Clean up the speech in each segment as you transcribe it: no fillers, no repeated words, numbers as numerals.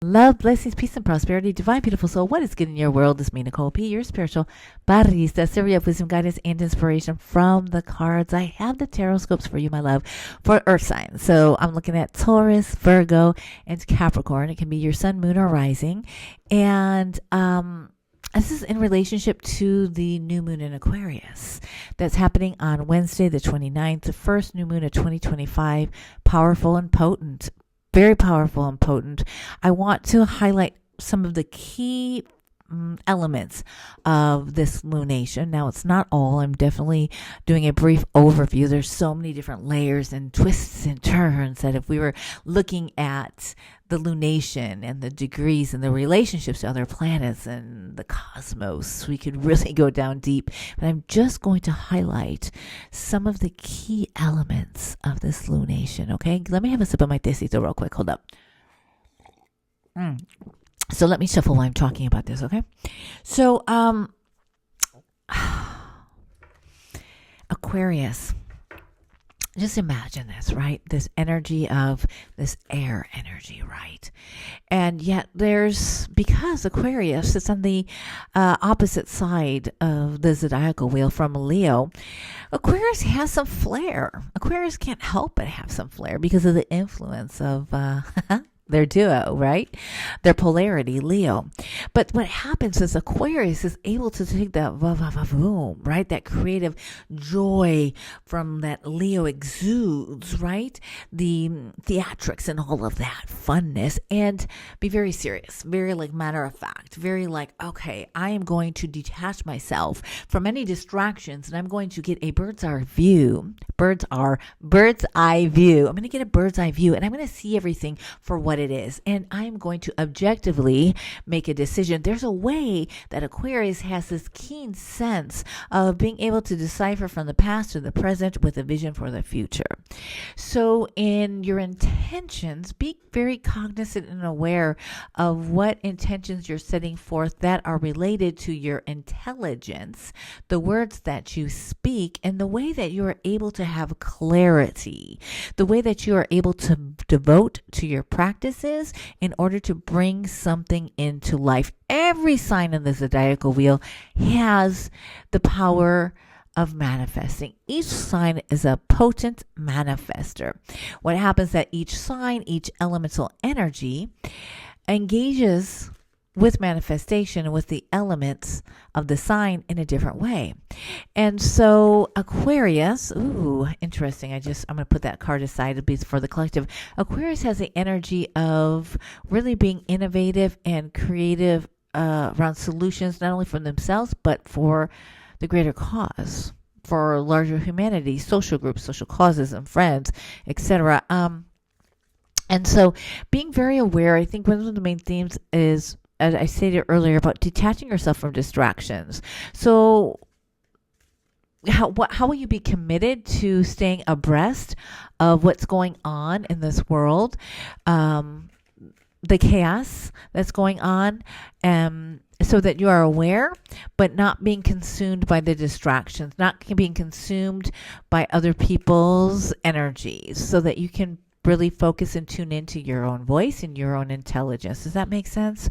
Love, blessings, peace, and prosperity, divine, beautiful soul. What is good in your world is me, Nicole P, your spiritual barista, Syria of wisdom, guidance, and inspiration from the cards. I have the Tarotscopes for you, my love, for earth signs. So I'm looking at Taurus, Virgo, and Capricorn. It can be your sun, moon, or rising. And this is in relationship to the new moon in Aquarius that's happening on Wednesday, the 29th, the first new moon of 2025. Powerful and potent. Very powerful and potent. I want to highlight some of the key elements of this lunation. Now, it's not all. I'm definitely doing a brief overview. There's so many different layers and twists and turns that if we were looking at the lunation and the degrees and the relationships to other planets and the cosmos, we could really go down deep. But I'm just going to highlight some of the key elements of this lunation. Okay, let me have a sip of my tecito real quick. Hold up. So let me shuffle while I'm talking about this, okay? So, Aquarius. Just imagine this, right? This energy of this air energy, right? And yet because Aquarius is on the opposite side of the zodiacal wheel from Leo, Aquarius has some flair. Aquarius can't help but have some flair because of the influence of their duo, right? Their polarity, Leo. But what happens is Aquarius is able to take that boom, right? That creative joy from that Leo exudes, right? The theatrics and all of that funness, and be very serious, very like matter of fact, very like, okay, I am going to detach myself from any distractions and I'm going to get a bird's eye view. Bird's eye view. I'm going to get a bird's eye view and I'm going to see everything for what it is. And I'm going to objectively make a decision. There's a way that Aquarius has this keen sense of being able to decipher from the past to the present with a vision for the future. So in your intentions, be very cognizant and aware of what intentions you're setting forth that are related to your intelligence, the words that you speak, and the way that you are able to have clarity, the way that you are able to devote to your practices in order to bring something into life. Every sign in the zodiacal wheel has the power of manifesting. Each sign is a potent manifester. What happens that each sign, each elemental energy engages with manifestation and with the elements of the sign in a different way. And so Aquarius, interesting. I'm going to put that card aside to be for the collective. Aquarius has the energy of really being innovative and creative around solutions, not only for themselves, but for the greater cause, for larger humanity, social groups, social causes, and friends, etc. And so being very aware, I think one of the main themes is, as I stated earlier, about detaching yourself from distractions. So how will you be committed to staying abreast of what's going on in this world, the chaos that's going on, so that you are aware, but not being consumed by the distractions, not being consumed by other people's energies, so that you can really focus and tune into your own voice and your own intelligence. Does that make sense?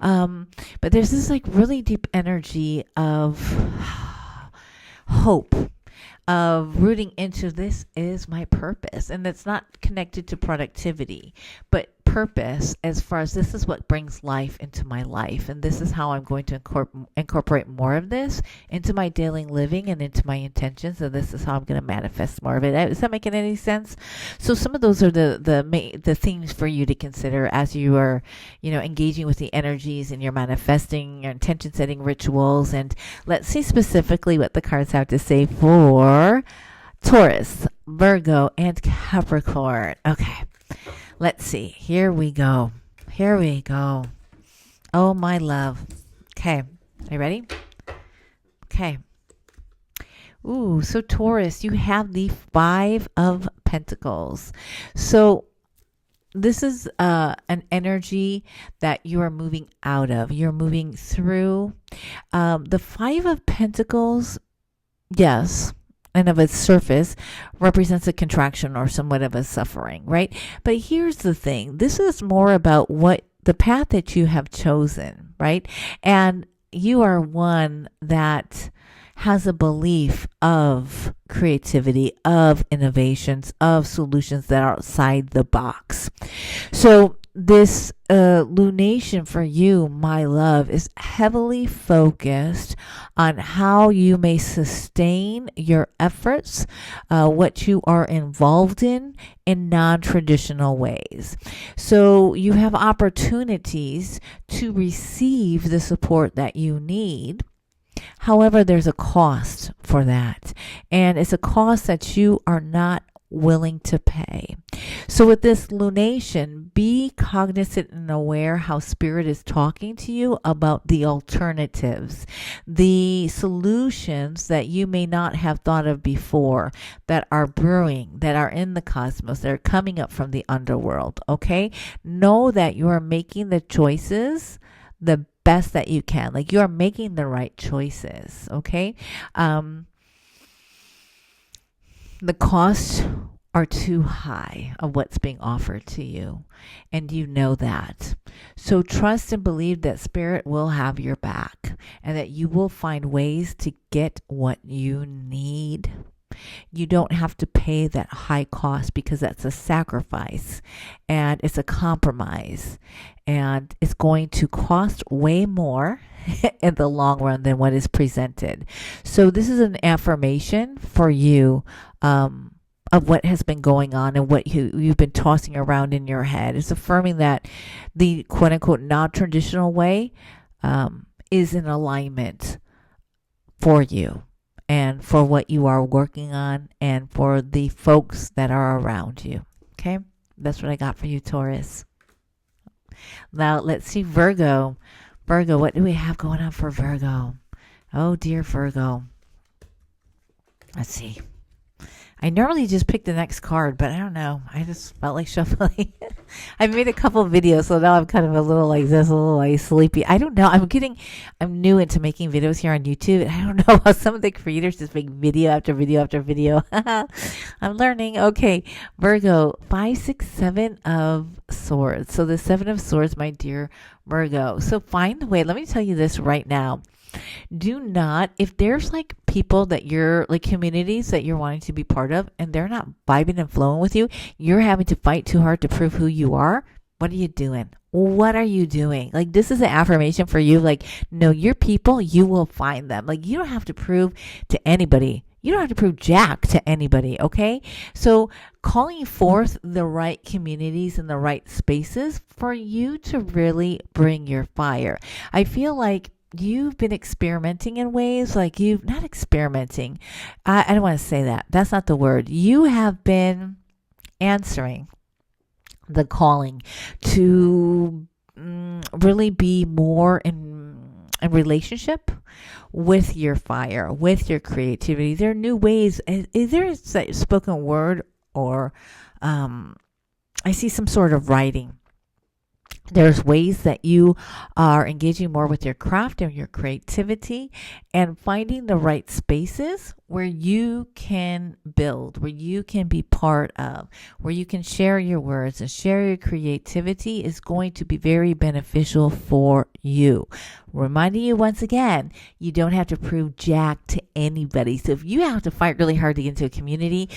But there's this like really deep energy of hope, of rooting into this is my purpose. And it's not connected to productivity, but purpose as far as this is what brings life into my life, and this is how I'm going to incorporate more of this into my daily living and into my intentions, and this is how I'm going to manifest more of it. Is that making any sense? So some of those are the things for you to consider as you are, engaging with the energies and you're manifesting your intention setting rituals. And let's see specifically what the cards have to say for Taurus, Virgo, and Capricorn. Okay. Let's see. Here we go. Oh, my love. Okay. Are you ready? Okay. Ooh, so Taurus, you have the 5 of Pentacles. So this is an energy that you are moving out of. You're moving through. The 5 of Pentacles, yes, and of its surface represents a contraction or somewhat of a suffering, right? But here's the thing. This is more about what the path that you have chosen, right? And you are one that has a belief of creativity, of innovations, of solutions that are outside the box. So this lunation for you, my love, is heavily focused on how you may sustain your efforts, what you are involved in non-traditional ways. So you have opportunities to receive the support that you need. However, there's a cost for that, and it's a cost that you are not willing to pay. So with this lunation, be cognizant and aware how spirit is talking to you about the alternatives, the solutions that you may not have thought of before, that are brewing, that are in the cosmos, that are coming up from the underworld. Okay, know that you are making the choices the best that you can. Like, you are making the right choices. Okay. The costs are too high of what's being offered to you, and you know that. So trust and believe that spirit will have your back, and that you will find ways to get what you need. You don't have to pay that high cost, because that's a sacrifice and it's a compromise, and it's going to cost way more in the long run than what is presented. So this is an affirmation for you, of what has been going on and what you've been tossing around in your head. It's affirming that the quote unquote non-traditional way is in alignment for you, and for what you are working on, and for the folks that are around you. Okay, that's what I got for you, Taurus. Now let's see Virgo. Virgo, what do we have going on for Virgo? Oh dear, Virgo. Let's see. I normally just pick the next card, but I don't know. I just felt like shuffling. I've made a couple of videos, so now I'm kind of a little like this, a little like sleepy. I don't know. I'm new into making videos here on YouTube, and I don't know how some of the creators just make video after video after video. I'm learning. Okay, Virgo, 5, 6, 7 of Swords. So the 7 of Swords, my dear Virgo. So find the way. Let me tell you this right now. Do not, if there's like people that you're like, communities that you're wanting to be part of, and they're not vibing and flowing with you, you're having to fight too hard to prove who you are. What are you doing? What are you doing? Like, this is an affirmation for you. Like, no, your people, you will find them. Like, you don't have to prove to anybody. You don't have to prove jack to anybody. Okay. So calling forth the right communities and the right spaces for you to really bring your fire. I feel like you've been experimenting in ways, like, you've not experimenting. I don't want to say that. That's not the word. You have been answering the calling to really be more in relationship with your fire, with your creativity. There are new ways. Is there a spoken word, or I see some sort of writing? There's ways that you are engaging more with your craft and your creativity, and finding the right spaces where you can build, where you can be part of, where you can share your words and share your creativity is going to be very beneficial for you. Reminding you once again, you don't have to prove jack to anybody. So if you have to fight really hard to get into a community,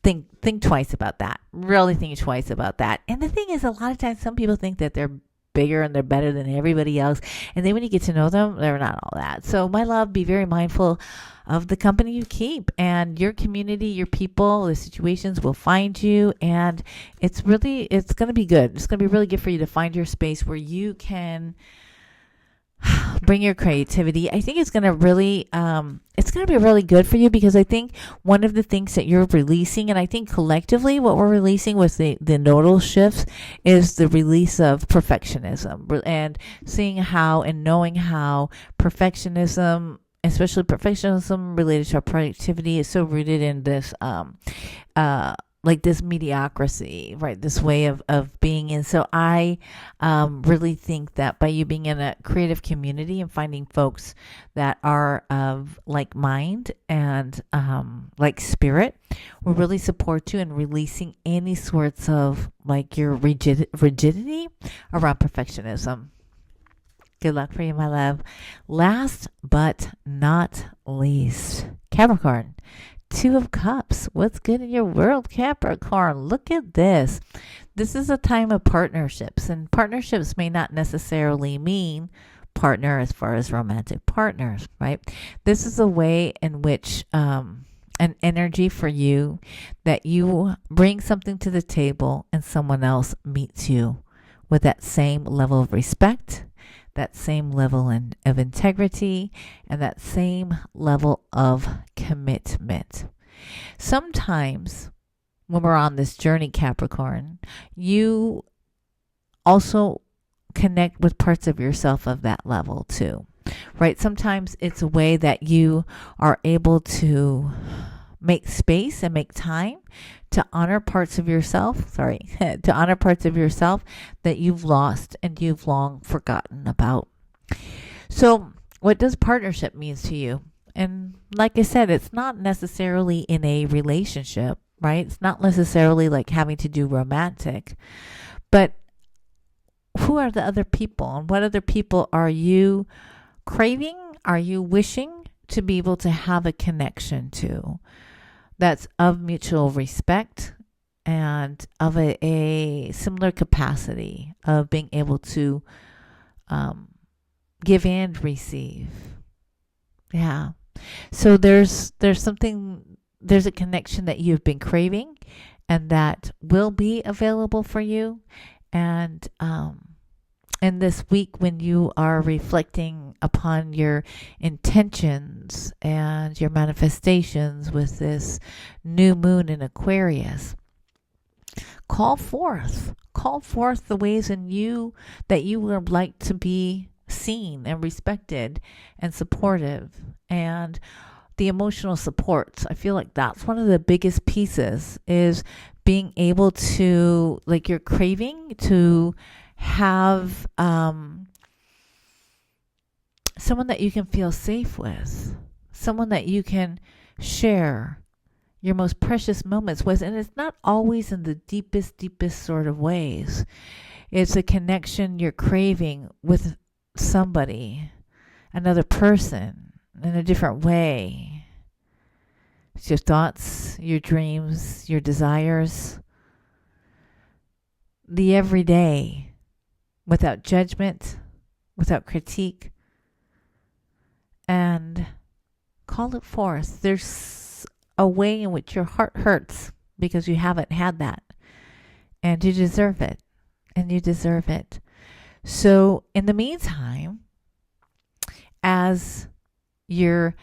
think twice about that. Really think twice about that. And the thing is, a lot of times some people think that they're bigger and they're better than everybody else. And then when you get to know them, they're not all that. So my love, be very mindful of the company you keep, and your community, your people, the situations will find you. And it's going to be good. It's going to be really good for you to find your space where you can bring your creativity. I think it's going to be really good for you, because I think one of the things that you're releasing, and I think collectively what we're releasing with the nodal shifts, is the release of perfectionism, and seeing how and knowing how perfectionism, especially perfectionism related to our productivity, is so rooted in this like this mediocrity, right? This way of being. And so I really think that by you being in a creative community and finding folks that are of like mind and like spirit will really support you in releasing any sorts of like your rigidity around perfectionism. Good luck for you, my love. Last but not least, Capricorn. Two of Cups. What's good in your world, Capricorn? Look at this. This is a time of partnerships, and partnerships may not necessarily mean partner as far as romantic partners, right? This is a way in which an energy for you that you bring something to the table and someone else meets you with that same level of respect, that same level of integrity, and that same level of commitment. Sometimes when we're on this journey, Capricorn, you also connect with parts of yourself of that level too, right? Sometimes it's a way that you are able to make space and make time to honor parts of yourself, to honor parts of yourself that you've lost and you've long forgotten about. So what does partnership mean to you? And like I said, it's not necessarily in a relationship, right? It's not necessarily like having to do romantic, but who are the other people, and what other people are you craving? Are you wishing to be able to have a connection to that's of mutual respect and of a similar capacity of being able to give and receive? Yeah. So there's a connection that you've been craving and that will be available for you. And in this week, when you are reflecting upon your intentions and your manifestations with this new moon in Aquarius, call forth the ways in you that you would like to be seen and respected and supportive, and the emotional supports. I feel like that's one of the biggest pieces, is being able to, like, you're craving to have someone that you can feel safe with, someone that you can share your most precious moments with. And it's not always in the deepest sort of ways. It's a connection you're craving with somebody, another person, in a different way. It's your thoughts, your dreams, your desires, the everyday, without judgment, without critique, and call it forth. There's a way in which your heart hurts because you haven't had that, and you deserve it, and you deserve it. So in the meantime, as your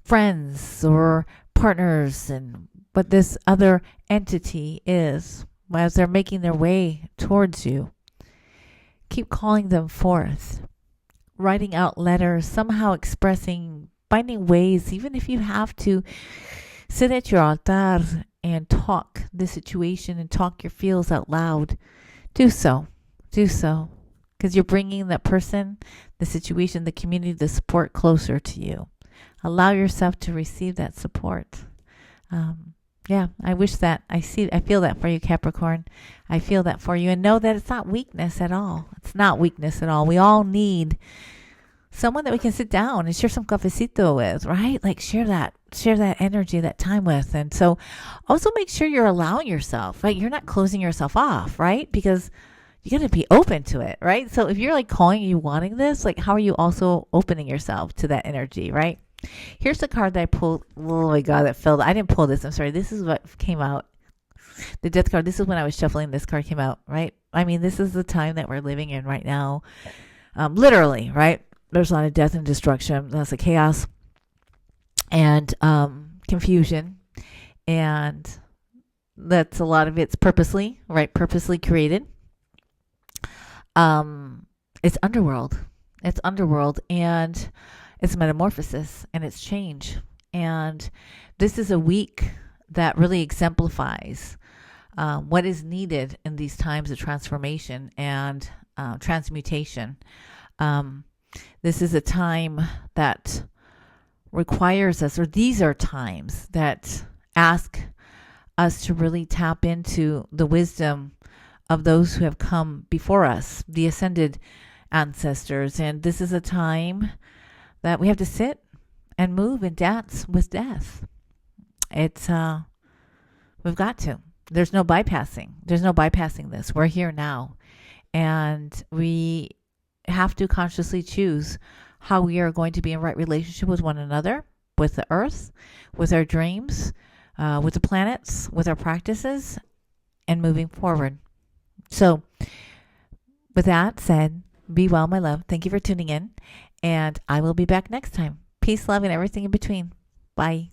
friends or partners and what this other entity is, as they're making their way towards you, keep calling them forth, writing out letters, somehow expressing, finding ways, even if you have to sit at your altar and talk the situation and talk your feels out loud. Do so. Because you're bringing that person, the situation, the community, the support closer to you. Allow yourself to receive that support. I wish that. I feel that for you, Capricorn. I feel that for you. And know that it's not weakness at all. It's not weakness at all. We all need someone that we can sit down and share some cafecito with, right? Like share that energy, that time with. And so also make sure you're allowing yourself, right? You're not closing yourself off, right? Because you got to be open to it, right? So if you're like calling you wanting this, like how are you also opening yourself to that energy, right? Here's the card that I pulled. Oh my God, that fell. I didn't pull this. I'm sorry. This is what came out. The death card. This is when I was shuffling. This card came out, right? I mean, this is the time that we're living in right now. Literally, right? There's a lot of death and destruction. That's a chaos and confusion. And that's a lot of it's purposely, right? Purposely created. It's underworld. And it's metamorphosis and it's change. And this is a week that really exemplifies what is needed in these times of transformation and transmutation. This is a time that requires us, or these are times that ask us to really tap into the wisdom of those who have come before us, the ascended ancestors. And this is a time that we have to sit and move and dance with death. It's, we've got to. There's no bypassing. There's no bypassing this. We're here now. And we have to consciously choose how we are going to be in right relationship with one another, with the earth, with our dreams, with the planets, with our practices, and moving forward. So with that said, be well, my love. Thank you for tuning in. And I will be back next time. Peace, love, and everything in between. Bye.